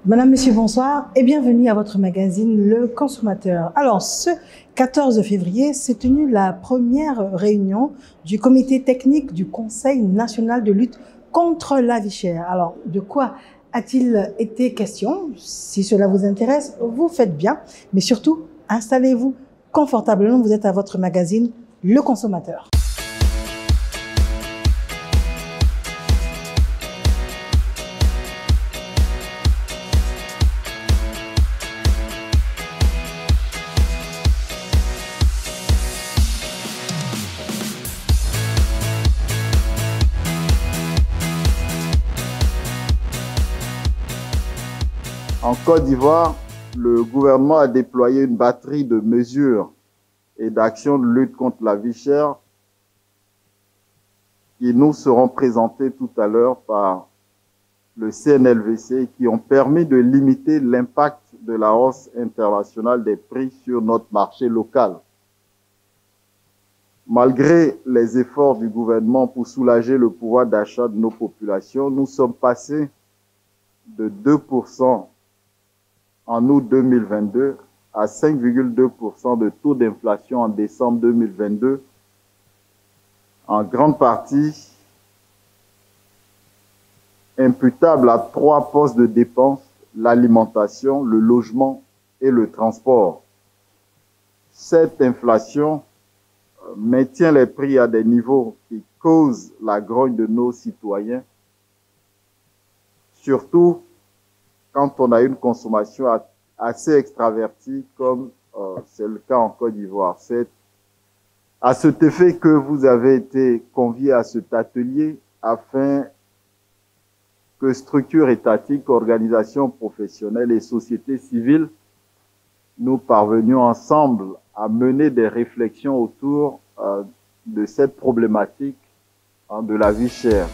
Madame, Monsieur, bonsoir et bienvenue à votre magazine Le Consommateur. Alors, ce 14 février s'est tenue la première réunion du comité technique du Conseil national de lutte contre la vie chère. Alors, de quoi a-t-il été question? Si cela vous intéresse, vous faites bien, mais surtout, installez-vous confortablement. Vous êtes à votre magazine Le Consommateur. En Côte d'Ivoire, le gouvernement a déployé une batterie de mesures et d'actions de lutte contre la vie chère qui nous seront présentées tout à l'heure par le CNLVC, qui ont permis de limiter l'impact de la hausse internationale des prix sur notre marché local. Malgré les efforts du gouvernement pour soulager le pouvoir d'achat de nos populations, nous sommes passés de 2% en août 2022 à 5,2% de taux d'inflation en décembre 2022, en grande partie imputable à 3 postes de dépenses: l'alimentation, le logement et le transport. Cette inflation maintient les prix à des niveaux qui causent la grogne de nos citoyens, surtout quand on a une consommation assez extravertie, comme c'est le cas en Côte d'Ivoire. C'est à cet effet que vous avez été conviés à cet atelier afin que structures étatiques, organisations professionnelles et sociétés civiles, nous parvenions ensemble à mener des réflexions autour de cette problématique de la vie chère.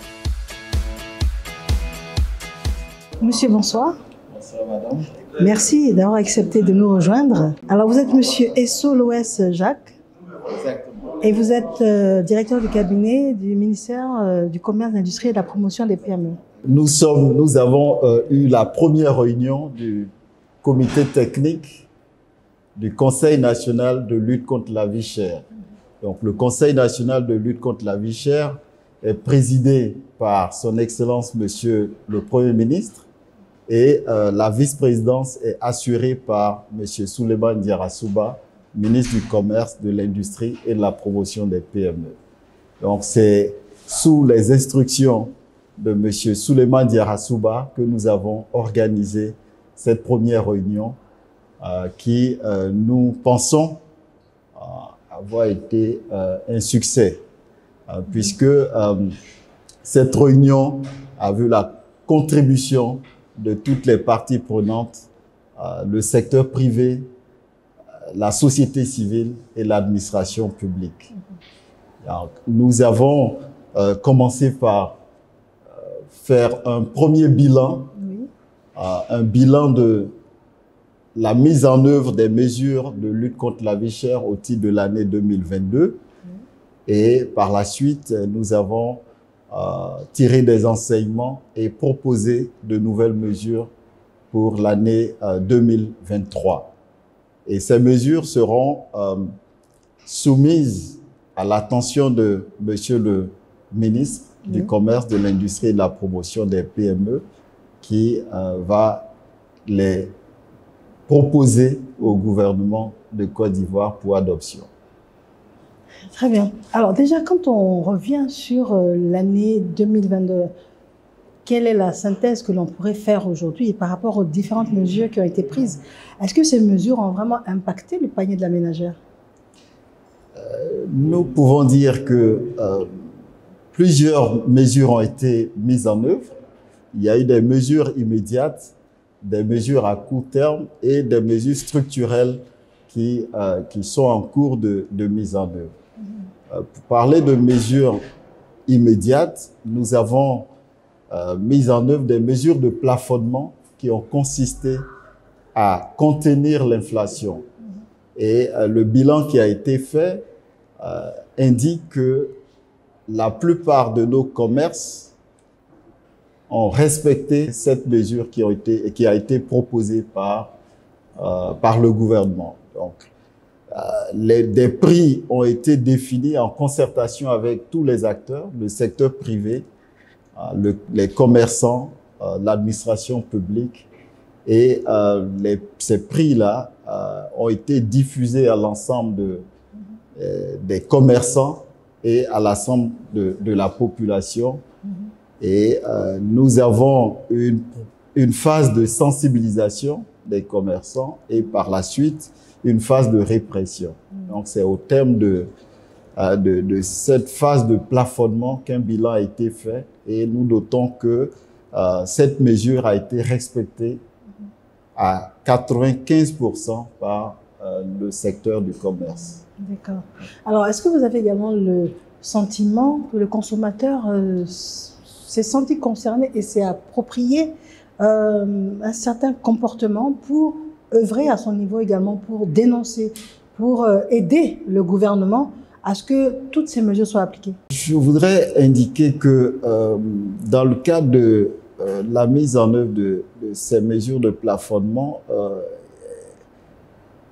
Monsieur, bonsoir. Bonsoir, madame. Merci d'avoir accepté de nous rejoindre. Alors, vous êtes monsieur Esso Loès Jacques. Exactement. Et vous êtes directeur du cabinet du ministère du Commerce, de l'Industrie et de la Promotion des PME. Nous avons eu la première réunion du comité technique du Conseil national de lutte contre la vie chère. Donc, le Conseil national de lutte contre la vie chère est présidé par son Excellence Monsieur le Premier ministre, et la vice-présidence est assurée par Monsieur Souleymane Diarra-Souba, ministre du Commerce, de l'Industrie et de la Promotion des PME. Donc, c'est sous les instructions de Monsieur Souleymane Diarra-Souba que nous avons organisé cette première réunion qui, nous pensons, avoir été un succès, puisque cette réunion a vu la contribution de toutes les parties prenantes, le secteur privé, la société civile et l'administration publique. Alors, nous avons commencé par faire un premier bilan, un bilan de la mise en œuvre des mesures de lutte contre la vie chère au titre de l'année 2022. Et par la suite, nous avons tiré des enseignements et proposé de nouvelles mesures pour l'année 2023. Et ces mesures seront soumises à l'attention de Monsieur le ministre du Commerce, de l'Industrie et de la Promotion des PME, qui va les proposer au gouvernement de Côte d'Ivoire pour adoption. Très bien. Alors déjà, quand on revient sur l'année 2022, quelle est la synthèse que l'on pourrait faire aujourd'hui par rapport aux différentes mesures qui ont été prises? Est-ce que ces mesures ont vraiment impacté le panier de la ménagère? Nous pouvons dire que plusieurs mesures ont été mises en œuvre. Il y a eu des mesures immédiates, des mesures à court terme et des mesures structurelles qui sont en cours de mise en œuvre. Pour parler de mesures immédiates, nous avons mis en œuvre des mesures de plafonnement qui ont consisté à contenir l'inflation. Et le bilan qui a été fait indique que la plupart de nos commerces ont respecté cette mesure qui a été proposée par le gouvernement. Donc, des prix ont été définis en concertation avec tous les acteurs, le secteur privé, les commerçants, l'administration publique, et ces prix-là ont été diffusés à l'ensemble des commerçants et à l'ensemble de la population. Et nous avons une phase de sensibilisation des commerçants et par la suite une phase de répression. Donc c'est au terme de cette phase de plafonnement qu'un bilan a été fait, et nous notons que cette mesure a été respectée à 95% par le secteur du commerce. D'accord. Alors, est-ce que vous avez également le sentiment que le consommateur s'est senti concerné et s'est approprié un certain comportement pour œuvrer à son niveau également, pour dénoncer, pour aider le gouvernement à ce que toutes ces mesures soient appliquées? Je voudrais indiquer que dans le cadre de la mise en œuvre de ces mesures de plafonnement,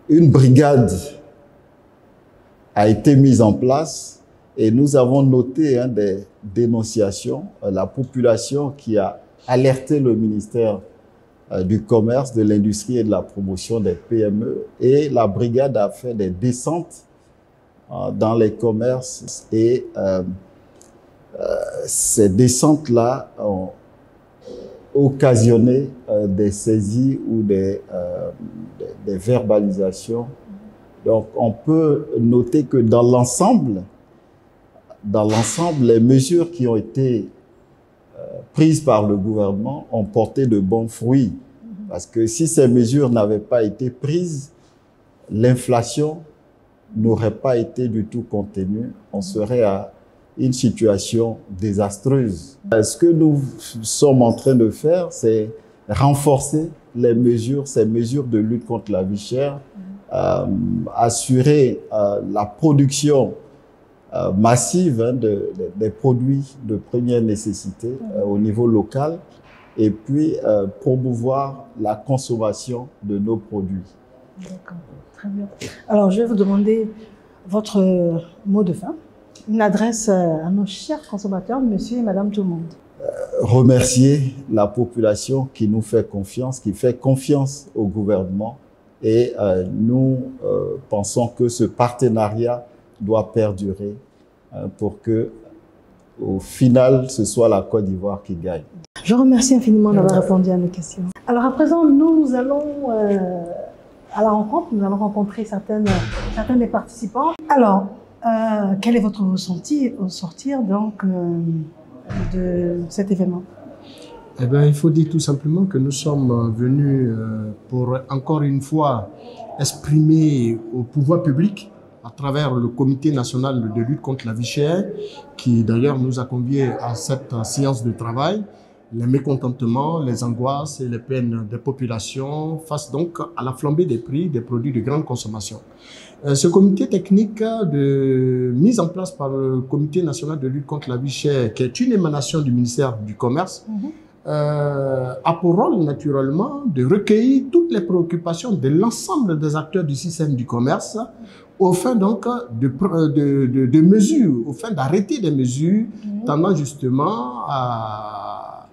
une brigade a été mise en place et nous avons noté des dénonciations. La population qui a alerté le ministère du Commerce, de l'Industrie et de la Promotion des PME, et la brigade a fait des descentes dans les commerces, et ces descentes-là ont occasionné des saisies ou des verbalisations. Donc on peut noter que dans l'ensemble, les mesures qui ont été prises par le gouvernement ont porté de bons fruits. Parce que si ces mesures n'avaient pas été prises, l'inflation n'aurait pas été du tout contenue. On serait à une situation désastreuse. Ce que nous sommes en train de faire, c'est renforcer ces mesures de lutte contre la vie chère, assurer la production massive des produits de première nécessité au niveau local, et puis promouvoir la consommation de nos produits. D'accord, très bien. Alors, je vais vous demander votre mot de fin, une adresse à nos chers consommateurs, monsieur et madame tout le monde. Remercier la population qui nous fait confiance, qui fait confiance au gouvernement, et nous pensons que ce partenariat doit perdurer pour que, au final, ce soit la Côte d'Ivoire qui gagne. Je remercie infiniment d'avoir répondu à nos questions. Alors à présent, nous allons à la rencontre, nous allons rencontrer certains des participants. Alors, quel est votre ressenti au sortir donc de cet événement? Eh bien, il faut dire tout simplement que nous sommes venus pour encore une fois exprimer au pouvoir public, à travers le Comité national de lutte contre la vie chère, qui d'ailleurs nous a conviés à cette séance de travail, les mécontentements, les angoisses et les peines des populations face donc à la flambée des prix des produits de grande consommation. Ce comité technique mis en place par le Comité national de lutte contre la vie chère, qui est une émanation du ministère du Commerce, a pour rôle naturellement de recueillir toutes les préoccupations de l'ensemble des acteurs du système du commerce, au fin donc de mesures, au fin d'arrêter des mesures tendant justement à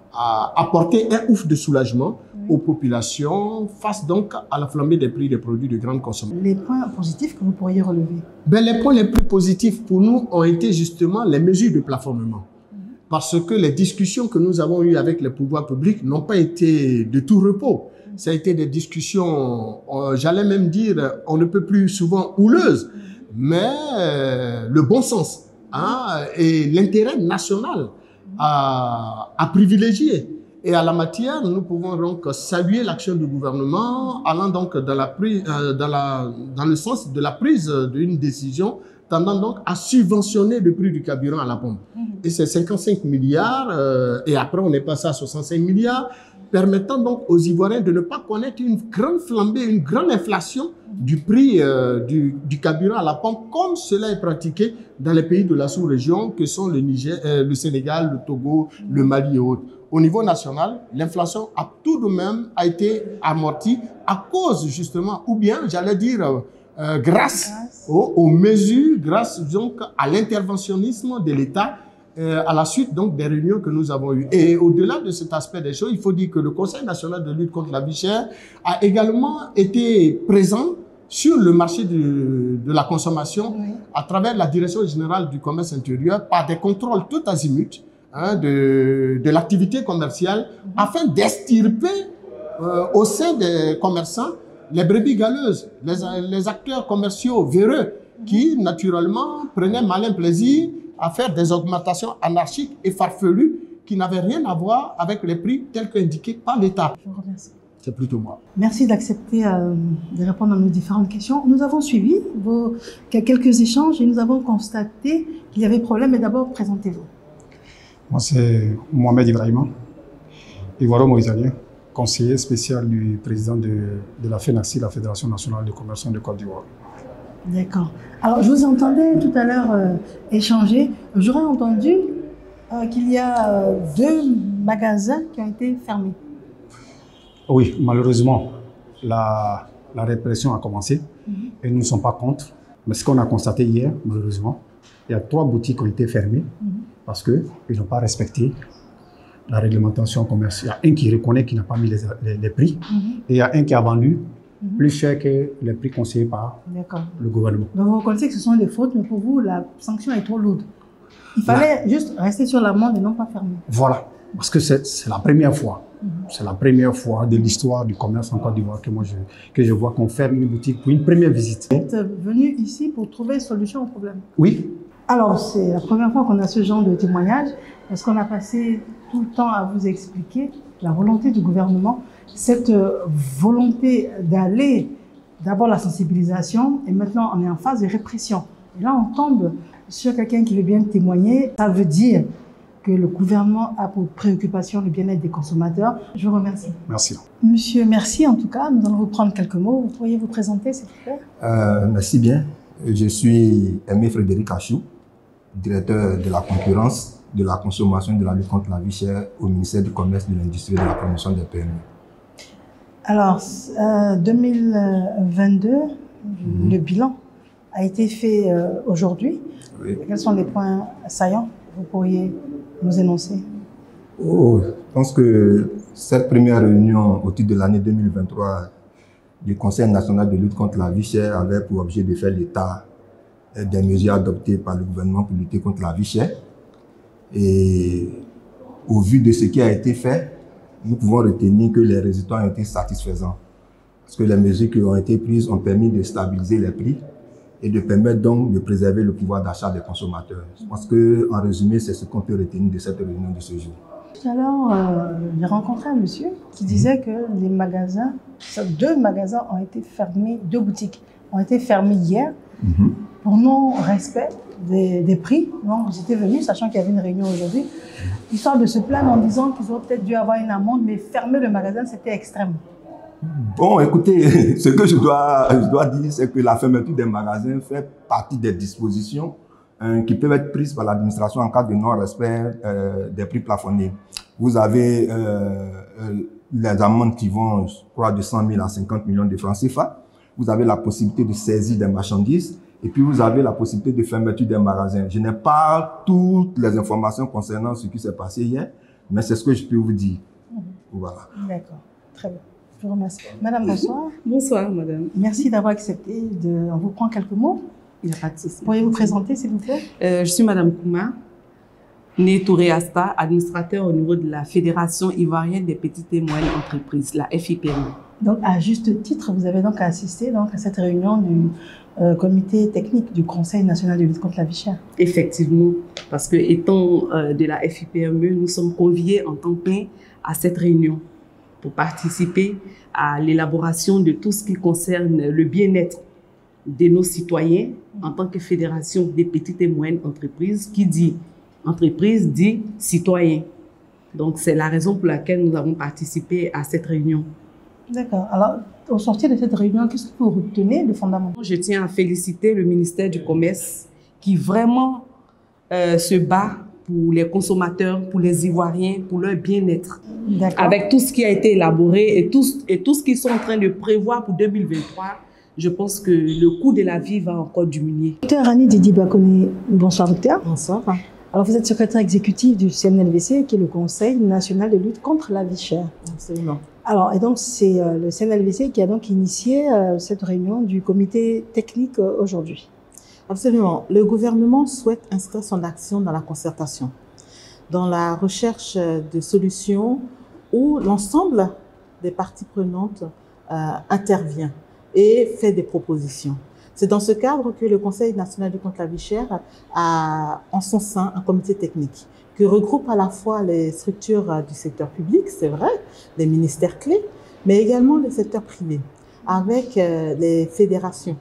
apporter un ouf de soulagement aux populations face donc à la flambée des prix des produits de grande consommation. Les points positifs que vous pourriez relever? Les points les plus positifs pour nous ont été justement les mesures de plafonnement. Parce que les discussions que nous avons eues avec les pouvoirs publics n'ont pas été de tout repos. Ça a été des discussions, j'allais même dire, on ne peut plus souvent houleuses, mais le bon sens et l'intérêt national à privilégier. Et à la matière, nous pouvons donc saluer l'action du gouvernement allant donc dans le sens de la prise d'une décision tendant donc à subventionner le prix du carburant à la pompe. Et c'est 55 milliards, et après on est passé à 65 milliards. permettant donc aux Ivoiriens de ne pas connaître une grande flambée, une grande inflation du prix du carburant à la pompe, comme cela est pratiqué dans les pays de la sous-région que sont le Niger, le Sénégal, le Togo, le Mali et autres. Au niveau national, l'inflation a tout de même été amortie à cause justement, ou bien j'allais dire grâce aux mesures, grâce donc à l'interventionnisme de l'État à la suite donc des réunions que nous avons eues. Et au-delà de cet aspect des choses, il faut dire que le Conseil national de lutte contre la vie chère a également été présent sur le marché de la consommation à travers la Direction générale du commerce intérieur par des contrôles tout azimuts de l'activité commerciale afin d'extirper au sein des commerçants les brebis galeuses, les acteurs commerciaux véreux qui naturellement prenaient malin plaisir à faire des augmentations anarchiques et farfelues qui n'avaient rien à voir avec les prix tels qu'indiqués par l'État. Je vous remercie. C'est plutôt moi. Merci d'accepter de répondre à nos différentes questions. Nous avons suivi quelques échanges et nous avons constaté qu'il y avait problème. Mais d'abord, présentez-vous. Moi, c'est Mohamed Ibrahima, Ivoiro-Mauritanien, conseiller spécial du président de la FENACI, la Fédération nationale de commerçants de Côte d'Ivoire. D'accord. Alors, je vous entendais tout à l'heure échanger. J'aurais entendu qu'il y a 2 magasins qui ont été fermés. Oui, malheureusement, la répression a commencé et nous ne sommes pas contre. Mais ce qu'on a constaté hier, malheureusement, il y a 3 boutiques qui ont été fermées parce qu'ils n'ont pas respecté la réglementation commerciale. Il y a un qui reconnaît qu'il n'a pas mis les prix et il y a un qui a vendu plus cher que les prix conseillés par le gouvernement. Donc vous reconnaissez que ce sont des fautes, mais pour vous, la sanction est trop lourde. Il fallait juste rester sur l'amende et non pas fermer. Voilà, parce que c'est la première fois. C'est la première fois de l'histoire du commerce en Côte d'Ivoire que je vois qu'on ferme une boutique pour une première visite. Vous êtes venu ici pour trouver une solution au problème. Oui. Alors, c'est la première fois qu'on a ce genre de témoignage, parce qu'on a passé tout le temps à vous expliquer la volonté du gouvernement, cette volonté d'aller d'abord la sensibilisation, et maintenant on est en phase de répression. Et là, on tombe sur quelqu'un qui veut bien témoigner. Ça veut dire que le gouvernement a pour préoccupation le bien-être des consommateurs. Je vous remercie. Merci. Monsieur, merci en tout cas. Nous allons vous prendre quelques mots. Vous pourriez vous présenter, s'il vous plaît? Merci bien. Je suis Aimé Frédéric Achou, directeur de la concurrence, de la consommation et de la lutte contre la vie chère au ministère du Commerce, de l'Industrie et de la Promotion des PME. Alors, 2022, le bilan a été fait aujourd'hui. Oui. Quels sont les points saillants que vous pourriez nous énoncer? Je pense que cette première réunion au titre de l'année 2023 du Conseil national de lutte contre la vie chère avait pour objet de faire l'état des mesures adoptées par le gouvernement pour lutter contre la vie chère. Et au vu de ce qui a été fait, nous pouvons retenir que les résultats ont été satisfaisants. Parce que les mesures qui ont été prises ont permis de stabiliser les prix et de permettre donc de préserver le pouvoir d'achat des consommateurs. Je pense qu'en résumé, c'est ce qu'on peut retenir de cette réunion de ce jour. Tout à l'heure, j'ai rencontré un monsieur qui disait que les magasins, 2 magasins ont été fermés, 2 boutiques ont été fermées hier pour non-respect des prix. Donc, vous étiez venus, sachant qu'il y avait une réunion aujourd'hui, histoire de se plaindre en disant qu'ils auraient peut-être dû avoir une amende, mais fermer le magasin, c'était extrême. Bon, écoutez, ce que je dois dire, c'est que la fermeture des magasins fait partie des dispositions qui peuvent être prises par l'administration en cas de non-respect des prix plafonnés. Vous avez les amendes qui vont, je crois, de 100 000 à 50 millions de francs CFA. Vous avez la possibilité de saisir des marchandises et puis vous avez la possibilité de fermeture des magasins. Je n'ai pas toutes les informations concernant ce qui s'est passé hier, mais c'est ce que je peux vous dire. Voilà. D'accord, très bien. Je vous remercie. Madame, bonsoir. Bonsoir, madame. Merci d'avoir accepté On vous prend quelques mots. Il n'y a pas de souci. Pourriez-vous présenter, s'il vous plaît? Je suis madame Kouma, née Touré Asta, administrateur au niveau de la Fédération ivoirienne des petites et moyennes entreprises, la FIPME. Donc, à juste titre, vous avez donc assisté donc, à cette réunion du comité technique du Conseil national de lutte contre la vie chère. Effectivement, parce que étant de la FIPME, nous sommes conviés en tant que plein à cette réunion pour participer à l'élaboration de tout ce qui concerne le bien-être de nos citoyens en tant que fédération des petites et moyennes entreprises. Qui dit entreprise dit citoyen. Donc, c'est la raison pour laquelle nous avons participé à cette réunion. D'accord. Alors, au sortir de cette réunion, qu'est-ce que vous retenez de fondamental? Je tiens à féliciter le ministère du Commerce qui vraiment se bat pour les consommateurs, pour les Ivoiriens, pour leur bien-être. Avec tout ce qui a été élaboré et tout ce qu'ils sont en train de prévoir pour 2023, je pense que le coût de la vie va encore diminuer. Docteur Annie Didi Bakone, bonsoir docteur. Bonsoir. Alors vous êtes secrétaire exécutif du CNLVC, qui est le Conseil national de lutte contre la vie chère. Absolument. Alors, et donc c'est le CNLVC qui a donc initié cette réunion du comité technique aujourd'hui. Absolument. Le gouvernement souhaite inscrire son action dans la concertation, dans la recherche de solutions où l'ensemble des parties prenantes intervient et fait des propositions. C'est dans ce cadre que le Conseil national de lutte contre la vie chère a en son sein un comité technique qui regroupe à la fois les structures du secteur public, c'est vrai, les ministères clés, mais également le secteur privé, avec les fédérations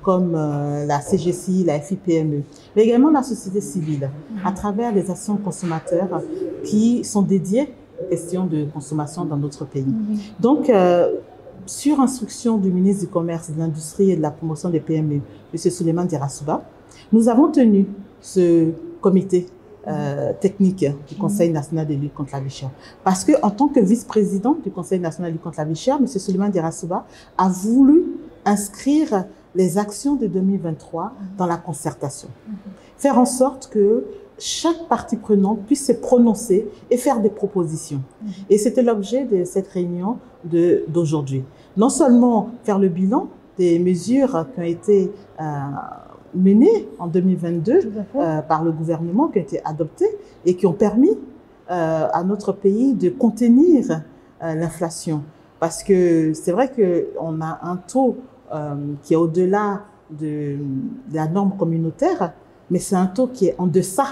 comme la CGCI, la FIPME, mais également la société civile, à travers les actions consommateurs qui sont dédiées aux questions de consommation dans notre pays. Donc, sur instruction du ministre du Commerce, de l'Industrie et de la Promotion des PME, M. Souleymane Dirassouba, nous avons tenu ce comité technique du Conseil national de lutte contre la vie chère. Parce que, en tant que vice-président du Conseil national de lutte contre la vie chère, M. Souleymane Dirassouba a voulu inscrire les actions de 2023 dans la concertation. Faire en sorte que chaque partie prenante puisse se prononcer et faire des propositions. Et c'était l'objet de cette réunion d'aujourd'hui. Non seulement faire le bilan des mesures qui ont été menées en 2022 par le gouvernement, qui ont été adoptées et qui ont permis à notre pays de contenir l'inflation. Parce que c'est vrai qu'on a un taux qui est au-delà de la norme communautaire, mais c'est un taux qui est en deçà,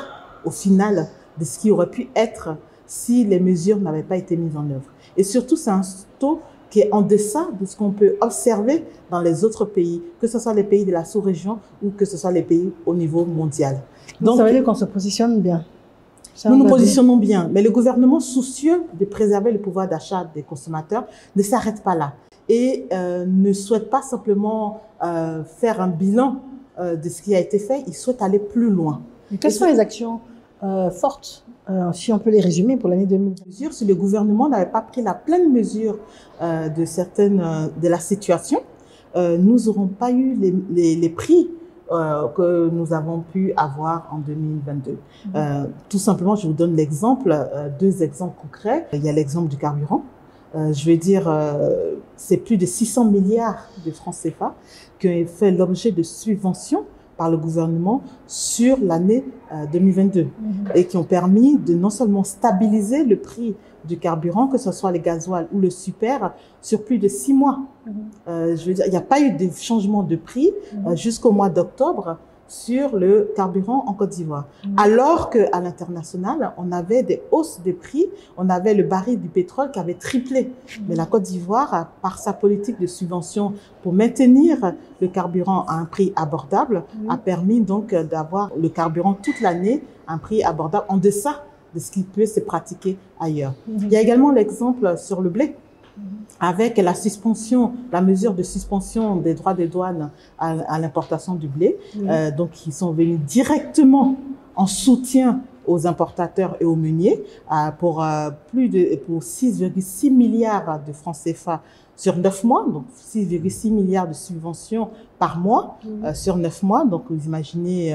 au final, de ce qui aurait pu être si les mesures n'avaient pas été mises en œuvre. Et surtout, c'est un taux qui est en deçà de ce qu'on peut observer dans les autres pays, que ce soit les pays de la sous-région ou que ce soit les pays au niveau mondial. Donc, ça veut dire qu'on se positionne bien. Nous nous positionnons bien, mais le gouvernement, soucieux de préserver le pouvoir d'achat des consommateurs, ne s'arrête pas là et ne souhaite pas simplement faire un bilan de ce qui a été fait, il souhaite aller plus loin. Mais quelles sont les actions fortes, si on peut les résumer, pour l'année 2020? Si le gouvernement n'avait pas pris la pleine mesure de la situation, nous n'aurons pas eu les prix que nous avons pu avoir en 2022. Tout simplement, je vous donne l'exemple, deux exemples concrets. Il y a l'exemple du carburant. Je vais dire, c'est plus de 600 milliards de francs CFA qui ont fait l'objet de subventions par le gouvernement sur l'année 2022 et qui ont permis de non seulement stabiliser le prix du carburant, que ce soit le gasoil ou le super, sur plus de 6 mois. Je veux dire, il n'y a pas eu de changement de prix jusqu'au mois d'octobre sur le carburant en Côte d'Ivoire. Alors qu'à l'international, on avait des hausses de prix, on avait le baril du pétrole qui avait triplé. Mais la Côte d'Ivoire, par sa politique de subvention pour maintenir le carburant à un prix abordable, a permis donc d'avoir le carburant toute l'année à un prix abordable en deçà de ce qui peut se pratiquer ailleurs. Il y a également l'exemple sur le blé, avec la suspension, la mesure de suspension des droits de douane à l'importation du blé, donc qui sont venus directement en soutien aux importateurs et aux meuniers pour 6,6 milliards de francs CFA sur 9 mois, donc 6,6 milliards de subventions par mois sur 9 mois. Donc, vous imaginez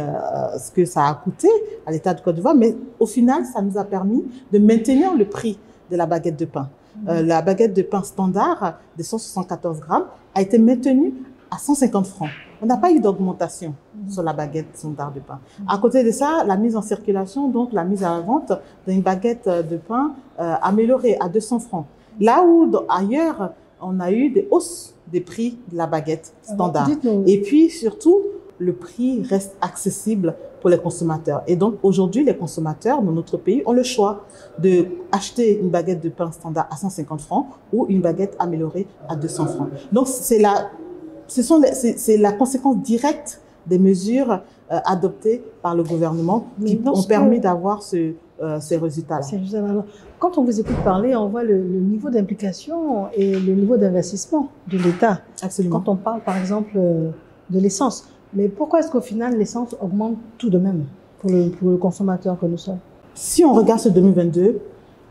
ce que ça a coûté à l'État de Côte d'Ivoire, mais au final, ça nous a permis de maintenir le prix de la baguette de pain. La baguette de pain standard de 174 grammes a été maintenue à 150 francs. On n'a pas eu d'augmentation sur la baguette standard de pain. À côté de ça, la mise en circulation, donc la mise à la vente d'une baguette de pain améliorée à 200 francs. Là où ailleurs, on a eu des hausses des prix de la baguette standard. Et puis surtout, le prix reste accessible pour les consommateurs. Et donc, aujourd'hui, les consommateurs dans notre pays ont le choix de acheter une baguette de pain standard à 150 francs ou une baguette améliorée à 200 francs. Donc, c'est la conséquence directe des mesures adoptées par le gouvernement qui ont permis d'avoir ce ces résultats-là. Quand on vous écoute parler, on voit le niveau d'implication et le niveau d'investissement de l'État. Absolument. Quand on parle, par exemple, de l'essence. Mais pourquoi est-ce qu'au final, l'essence augmente tout de même pour le consommateur que nous sommes? Si on regarde ce 2022,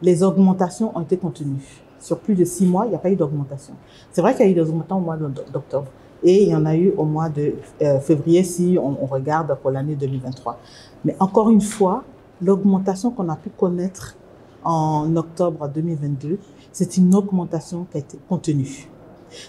les augmentations ont été contenues. Sur plus de 6 mois, il n'y a pas eu d'augmentation. C'est vrai qu'il y a eu des augmentations au mois d'octobre. Et il y en a eu au mois de février si on regarde pour l'année 2023. Mais encore une fois, l'augmentation qu'on a pu connaître en octobre 2022, c'est une augmentation qui a été contenue.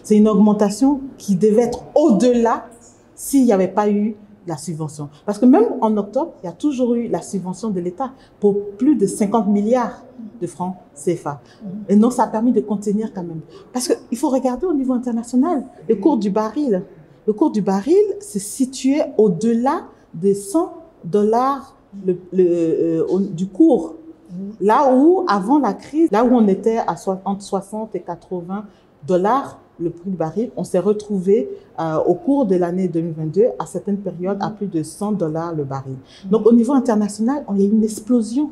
C'est une augmentation qui devait être au-delà s'il n'y avait pas eu la subvention. Parce que même en octobre, il y a toujours eu la subvention de l'État pour plus de 50 milliards de francs CFA. Et donc, ça a permis de contenir quand même. Parce qu'il faut regarder au niveau international, le cours du baril. Le cours du baril se situait au-delà de $100 du cours. Là où, avant la crise, là où on était entre 60 et 80 $, le prix du baril, on s'est retrouvé au cours de l'année 2022, à certaines périodes, à plus de $100 le baril. Donc, au niveau international, il y a eu une explosion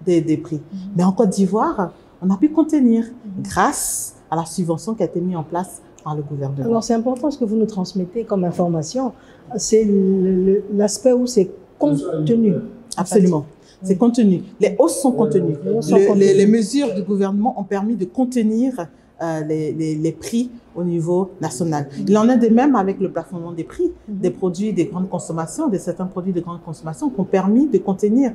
des prix. Mais en Côte d'Ivoire, on a pu contenir grâce à la subvention qui a été mise en place par le gouvernement. Alors, c'est important ce que vous nous transmettez comme information. C'est l'aspect où c'est contenu. Absolument. C'est contenu. Les hausses sont contenues. Les mesures du gouvernement ont permis de contenir les prix au niveau national. Il en est de même avec le plafonnement des prix des produits de grande consommation, de certains produits de grande consommation qui ont permis de contenir.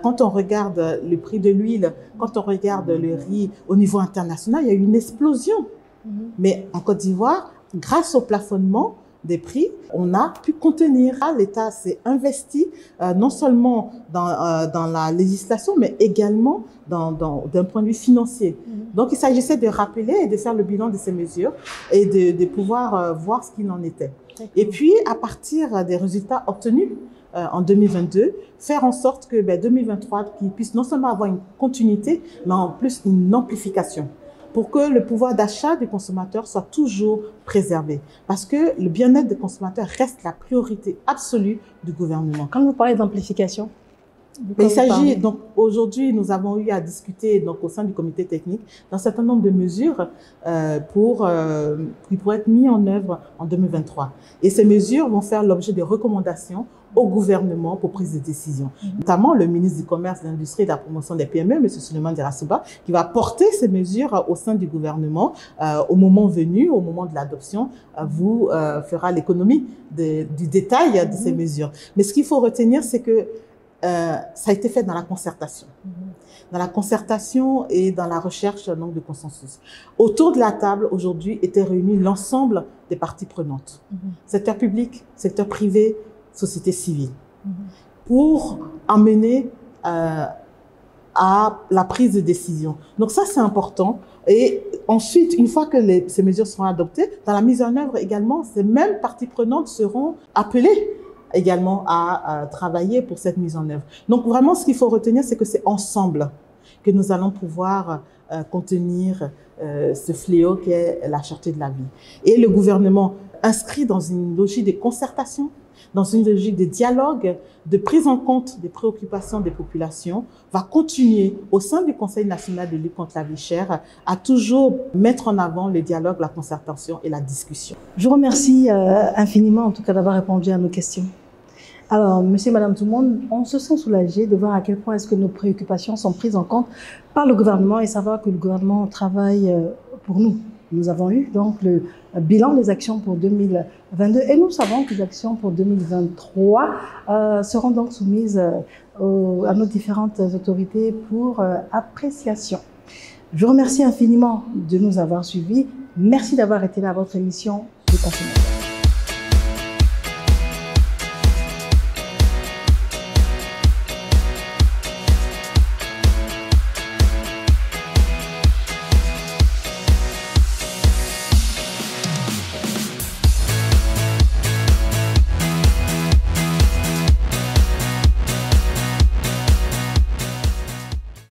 Quand on regarde le prix de l'huile, quand on regarde le riz au niveau international, il y a eu une explosion. Mais en Côte d'Ivoire, grâce au plafonnement des prix, on a pu contenir. L'État s'est investi non seulement dans la législation, mais également d'un point de vue financier. Donc, il s'agissait de rappeler et de faire le bilan de ces mesures et de pouvoir voir ce qu'il en était. Et puis, à partir des résultats obtenus en 2022, faire en sorte que 2023 qu'il puisse non seulement avoir une continuité, mais en plus une amplification, pour que le pouvoir d'achat des consommateurs soit toujours préservé. Parce que le bien-être des consommateurs reste la priorité absolue du gouvernement. Quand vous parlez d'amplification, il s'agit, donc aujourd'hui, nous avons eu à discuter donc, au sein du comité technique d'un certain nombre de mesures qui pourraient être mises en œuvre en 2023. Et ces mesures vont faire l'objet de recommandations au gouvernement pour prise de décision. Notamment le ministre du Commerce, de l'Industrie et de la Promotion des PME, M. Souleymane Dirassouba, qui va porter ces mesures au sein du gouvernement. Au moment venu, au moment de l'adoption, vous fera l'économie du détail de ces mesures. Mais ce qu'il faut retenir, c'est que ça a été fait dans la concertation. Dans la concertation et dans la recherche donc, de consensus. Autour de la table, aujourd'hui, étaient réunis l'ensemble des parties prenantes. Secteur public, secteur privé, société civile. Pour amener à la prise de décision. Donc ça, c'est important. Et ensuite, une fois que ces mesures seront adoptées, dans la mise en œuvre également, ces mêmes parties prenantes seront appelées également à travailler pour cette mise en œuvre. Donc vraiment, ce qu'il faut retenir, c'est que c'est ensemble que nous allons pouvoir contenir ce fléau qui est la cherté de la vie. Et le gouvernement inscrit dans une logique de concertation, dans une logique de dialogue, de prise en compte des préoccupations des populations, va continuer au sein du Conseil national de lutte contre la vie chère à toujours mettre en avant le dialogue, la concertation et la discussion. Je vous remercie infiniment en tout cas d'avoir répondu à nos questions. Alors, monsieur et madame tout le monde, on se sent soulagé de voir à quel point est-ce que nos préoccupations sont prises en compte par le gouvernement et savoir que le gouvernement travaille pour nous. Nous avons eu donc le bilan des actions pour 2022 et nous savons que les actions pour 2023 seront donc soumises à nos différentes autorités pour appréciation. Je vous remercie infiniment de nous avoir suivis. Merci d'avoir été là à votre émission du consommateur.